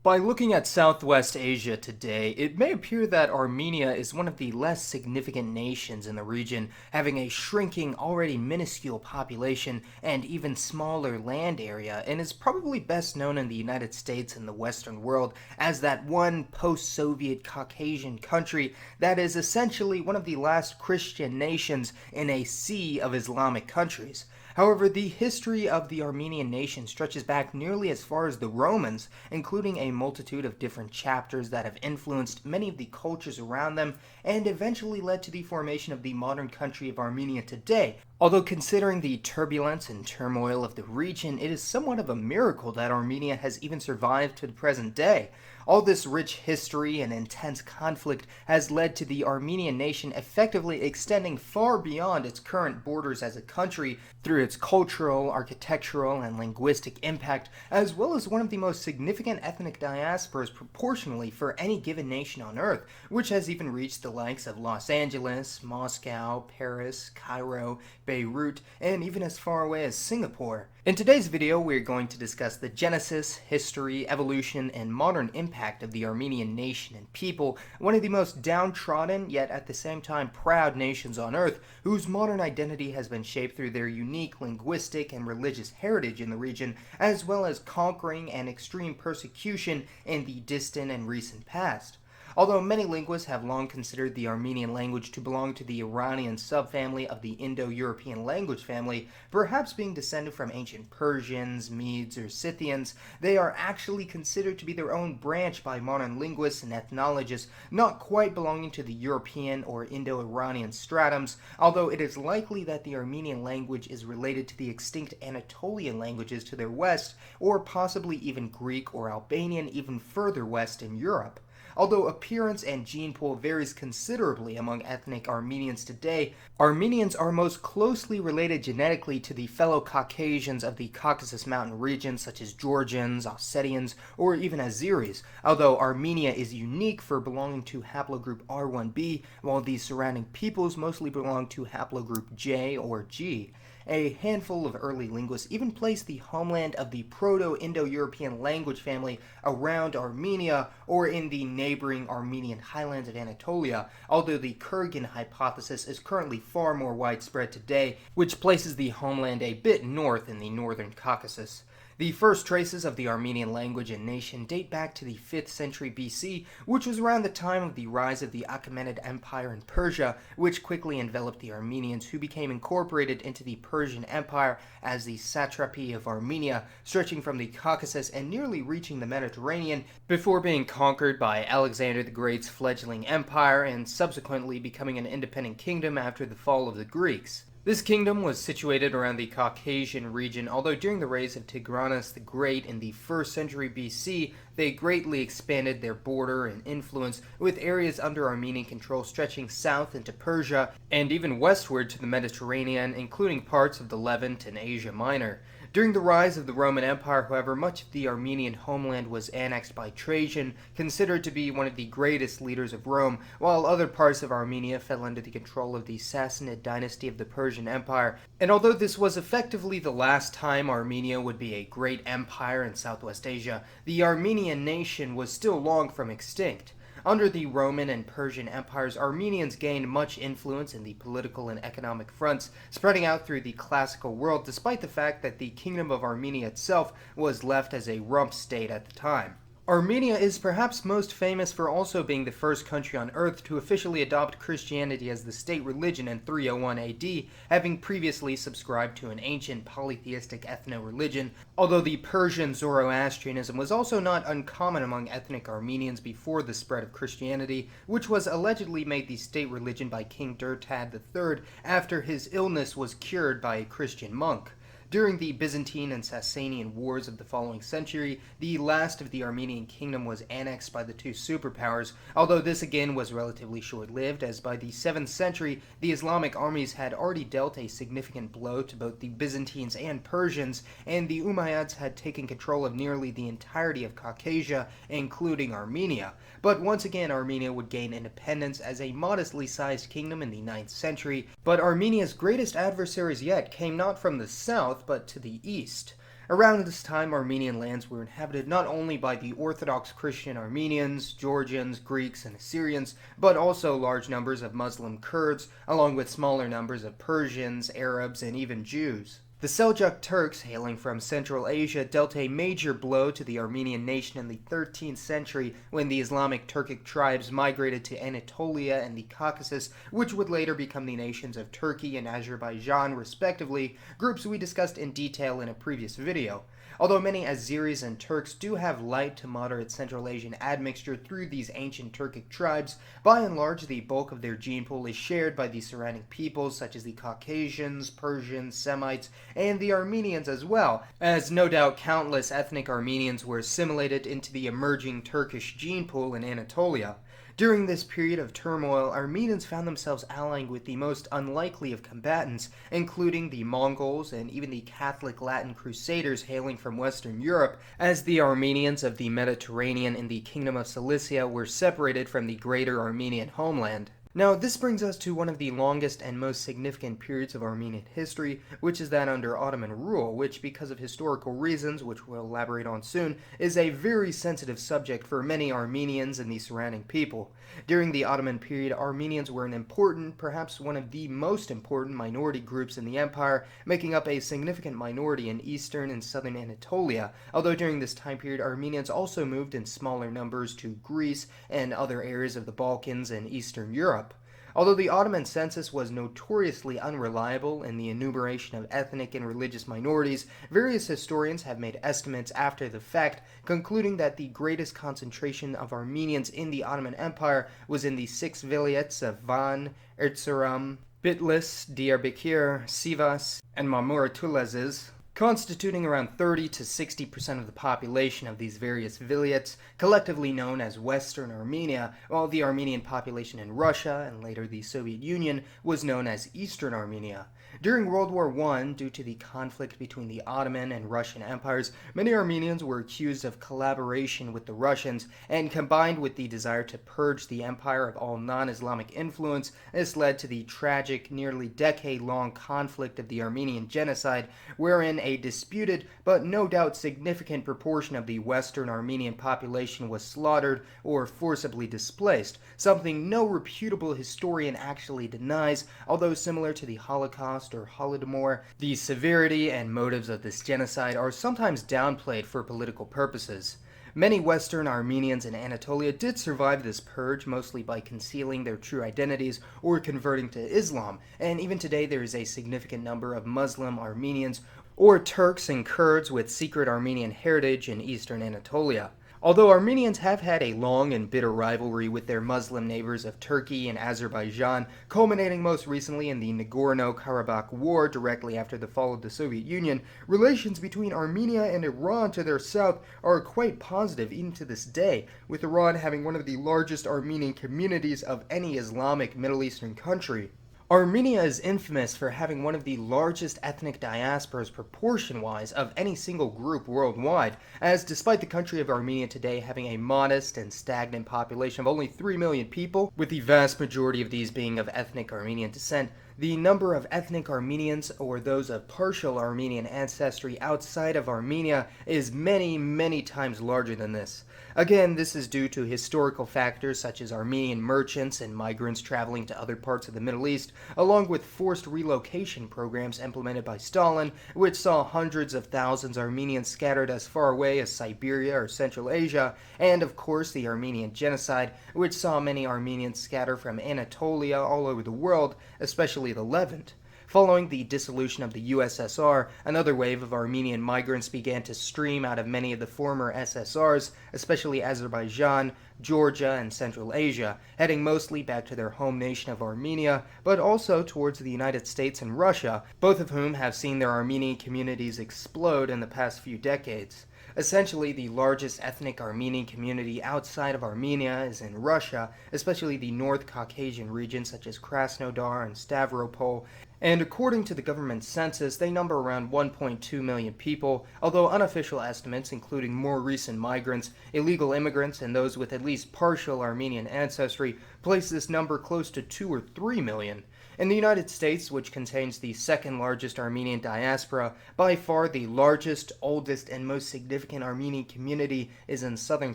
By looking at Southwest Asia today, it may appear that Armenia is one of the less significant nations in the region, having a shrinking, already minuscule population and even smaller land area, and is probably best known in the United States and the Western world as that one post-Soviet Caucasian country that is essentially one of the last Christian nations in a sea of Islamic countries. However, the history of the Armenian nation stretches back nearly as far as the Romans, including a multitude of different chapters that have influenced many of the cultures around them and eventually led to the formation of the modern country of Armenia today. Although considering the turbulence and turmoil of the region, it is somewhat of a miracle that Armenia has even survived to the present day. All this rich history and intense conflict has led to the Armenian nation effectively extending far beyond its current borders as a country through its cultural, architectural, and linguistic impact, as well as one of the most significant ethnic diasporas proportionally for any given nation on Earth, which has even reached the likes of Los Angeles, Moscow, Paris, Cairo, Beirut, and even as far away as Singapore. In today's video, we're going to discuss the genesis, history, evolution, and modern impact of the Armenian nation and people, one of the most downtrodden, yet at the same time proud nations on Earth, whose modern identity has been shaped through their unique linguistic and religious heritage in the region, as well as conquering and extreme persecution in the distant and recent past. Although many linguists have long considered the Armenian language to belong to the Iranian subfamily of the Indo-European language family, perhaps being descended from ancient Persians, Medes, or Scythians, they are actually considered to be their own branch by modern linguists and ethnologists, not quite belonging to the European or Indo-Iranian stratums, although it is likely that the Armenian language is related to the extinct Anatolian languages to their west, or possibly even Greek or Albanian even further west in Europe. Although appearance and gene pool varies considerably among ethnic Armenians today, Armenians are most closely related genetically to the fellow Caucasians of the Caucasus Mountain region such as Georgians, Ossetians, or even Azeris, although Armenia is unique for belonging to haplogroup R1b, while the surrounding peoples mostly belong to haplogroup J or G. A handful of early linguists even placed the homeland of the Proto-Indo-European language family around Armenia or in the neighboring Armenian highlands of Anatolia, although the Kurgan hypothesis is currently far more widespread today, which places the homeland a bit north in the northern Caucasus. The first traces of the Armenian language and nation date back to the 5th century BC, which was around the time of the rise of the Achaemenid Empire in Persia, which quickly enveloped the Armenians, who became incorporated into the Persian Empire as the satrapy of Armenia, stretching from the Caucasus and nearly reaching the Mediterranean, before being conquered by Alexander the Great's fledgling empire and subsequently becoming an independent kingdom after the fall of the Greeks. This kingdom was situated around the Caucasian region, although during the reign of Tigranes the Great in the 1st century BC, they greatly expanded their border and influence, with areas under Armenian control stretching south into Persia and even westward to the Mediterranean, including parts of the Levant and Asia Minor. During the rise of the Roman Empire, however, much of the Armenian homeland was annexed by Trajan, considered to be one of the greatest leaders of Rome, while other parts of Armenia fell under the control of the Sassanid dynasty of the Persian Empire. And although this was effectively the last time Armenia would be a great empire in Southwest Asia, the Armenian nation was still long from extinct. Under the Roman and Persian empires, Armenians gained much influence in the political and economic fronts, spreading out through the classical world, despite the fact that the Kingdom of Armenia itself was left as a rump state at the time. Armenia is perhaps most famous for also being the first country on Earth to officially adopt Christianity as the state religion in 301 AD, having previously subscribed to an ancient polytheistic ethno-religion, although the Persian Zoroastrianism was also not uncommon among ethnic Armenians before the spread of Christianity, which was allegedly made the state religion by King Durtad III after his illness was cured by a Christian monk. During the Byzantine and Sasanian wars of the following century, the last of the Armenian kingdom was annexed by the two superpowers, although this again was relatively short-lived, as by the 7th century, the Islamic armies had already dealt a significant blow to both the Byzantines and Persians, and the Umayyads had taken control of nearly the entirety of Caucasia, including Armenia. But once again, Armenia would gain independence as a modestly sized kingdom in the 9th century, but Armenia's greatest adversaries yet came not from the south, but to the east. Around this time, Armenian lands were inhabited not only by the Orthodox Christian Armenians, Georgians, Greeks, and Assyrians, but also large numbers of Muslim Kurds, along with smaller numbers of Persians, Arabs, and even Jews. The Seljuk Turks, hailing from Central Asia, dealt a major blow to the Armenian nation in the 13th century when the Islamic Turkic tribes migrated to Anatolia and the Caucasus, which would later become the nations of Turkey and Azerbaijan, respectively, groups we discussed in detail in a previous video. Although many Azeris and Turks do have light to moderate Central Asian admixture through these ancient Turkic tribes, by and large the bulk of their gene pool is shared by the surrounding peoples such as the Caucasians, Persians, Semites, and the Armenians as well, as no doubt countless ethnic Armenians were assimilated into the emerging Turkish gene pool in Anatolia. During this period of turmoil, Armenians found themselves allying with the most unlikely of combatants, including the Mongols and even the Catholic Latin Crusaders hailing from Western Europe, as the Armenians of the Mediterranean and the Kingdom of Cilicia were separated from the greater Armenian homeland. Now, this brings us to one of the longest and most significant periods of Armenian history, which is that under Ottoman rule, which, because of historical reasons, which we'll elaborate on soon, is a very sensitive subject for many Armenians and the surrounding people. During the Ottoman period, Armenians were an important, perhaps one of the most important minority groups in the empire, making up a significant minority in eastern and southern Anatolia, although during this time period Armenians also moved in smaller numbers to Greece and other areas of the Balkans and Eastern Europe. Although the Ottoman census was notoriously unreliable in the enumeration of ethnic and religious minorities, various historians have made estimates after the fact, concluding that the greatest concentration of Armenians in the Ottoman Empire was in the 6 vilayets of Van, Erzurum, Bitlis, Diyarbakir, Sivas, and Marmaratulaziz, constituting around 30 to 60% of the population of these various vilayets, collectively known as Western Armenia, while the Armenian population in Russia, and later the Soviet Union, was known as Eastern Armenia. During World War I, due to the conflict between the Ottoman and Russian empires, many Armenians were accused of collaboration with the Russians, and combined with the desire to purge the empire of all non-Islamic influence, this led to the tragic, nearly decade-long conflict of the Armenian Genocide, wherein a disputed but no doubt significant proportion of the Western Armenian population was slaughtered or forcibly displaced, something no reputable historian actually denies, although similar to the Holocaust or Holodomor, the severity and motives of this genocide are sometimes downplayed for political purposes. Many Western Armenians in Anatolia did survive this purge, mostly by concealing their true identities or converting to Islam, and even today there is a significant number of Muslim Armenians or Turks and Kurds with secret Armenian heritage in eastern Anatolia. Although Armenians have had a long and bitter rivalry with their Muslim neighbors of Turkey and Azerbaijan, culminating most recently in the Nagorno-Karabakh War directly after the fall of the Soviet Union, relations between Armenia and Iran to their south are quite positive even to this day, with Iran having one of the largest Armenian communities of any Islamic Middle Eastern country. Armenia is infamous for having one of the largest ethnic diasporas proportion-wise of any single group worldwide, as despite the country of Armenia today having a modest and stagnant population of only 3 million people, with the vast majority of these being of ethnic Armenian descent, the number of ethnic Armenians or those of partial Armenian ancestry outside of Armenia is many, many times larger than this. Again, this is due to historical factors such as Armenian merchants and migrants traveling to other parts of the Middle East, along with forced relocation programs implemented by Stalin, which saw hundreds of thousands of Armenians scattered as far away as Siberia or Central Asia, and of course the Armenian Genocide, which saw many Armenians scatter from Anatolia all over the world, especially the Levant. Following the dissolution of the USSR, another wave of Armenian migrants began to stream out of many of the former SSRs, especially Azerbaijan, Georgia, and Central Asia, heading mostly back to their home nation of Armenia, but also towards the United States and Russia, both of whom have seen their Armenian communities explode in the past few decades. Essentially, the largest ethnic Armenian community outside of Armenia is in Russia, especially the North Caucasian regions such as Krasnodar and Stavropol, And according to the government census, they number around 1.2 million people, although unofficial estimates, including more recent migrants, illegal immigrants, and those with at least partial Armenian ancestry, place this number close to 2 or 3 million. In the United States, which contains the second largest Armenian diaspora, by far the largest, oldest, and most significant Armenian community is in Southern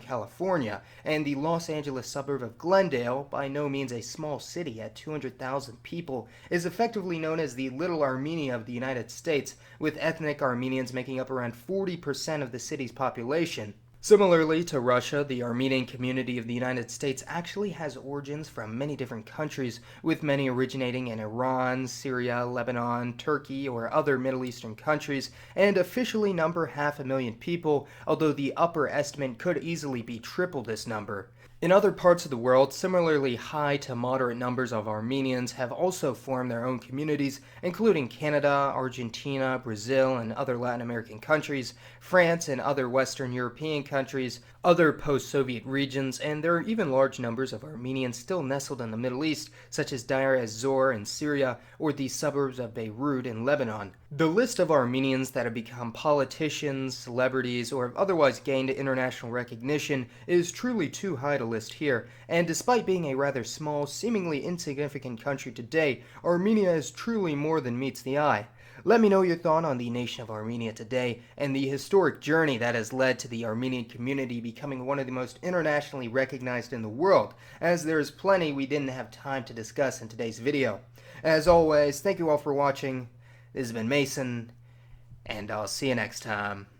California, and the Los Angeles suburb of Glendale, by no means a small city at 200,000 people, is effectively known as the Little Armenia of the United States, with ethnic Armenians making up around 40% of the city's population. Similarly to Russia, the Armenian community of the United States actually has origins from many different countries, with many originating in Iran, Syria, Lebanon, Turkey, or other Middle Eastern countries, and officially number 500,000 people, although the upper estimate could easily be triple this number. In other parts of the world, similarly high to moderate numbers of Armenians have also formed their own communities, including Canada, Argentina, Brazil, and other Latin American countries, France and other Western European countries, other post-Soviet regions, and there are even large numbers of Armenians still nestled in the Middle East, such as Deir ez-Zor in Syria or the suburbs of Beirut in Lebanon. The list of Armenians that have become politicians, celebrities, or have otherwise gained international recognition is truly too high to list here, and despite being a rather small, seemingly insignificant country today, Armenia is truly more than meets the eye. Let me know your thought on the nation of Armenia today and the historic journey that has led to the Armenian community becoming one of the most internationally recognized in the world, as there is plenty we didn't have time to discuss in today's video. As always, thank you all for watching. This has been Mason, and I'll see you next time.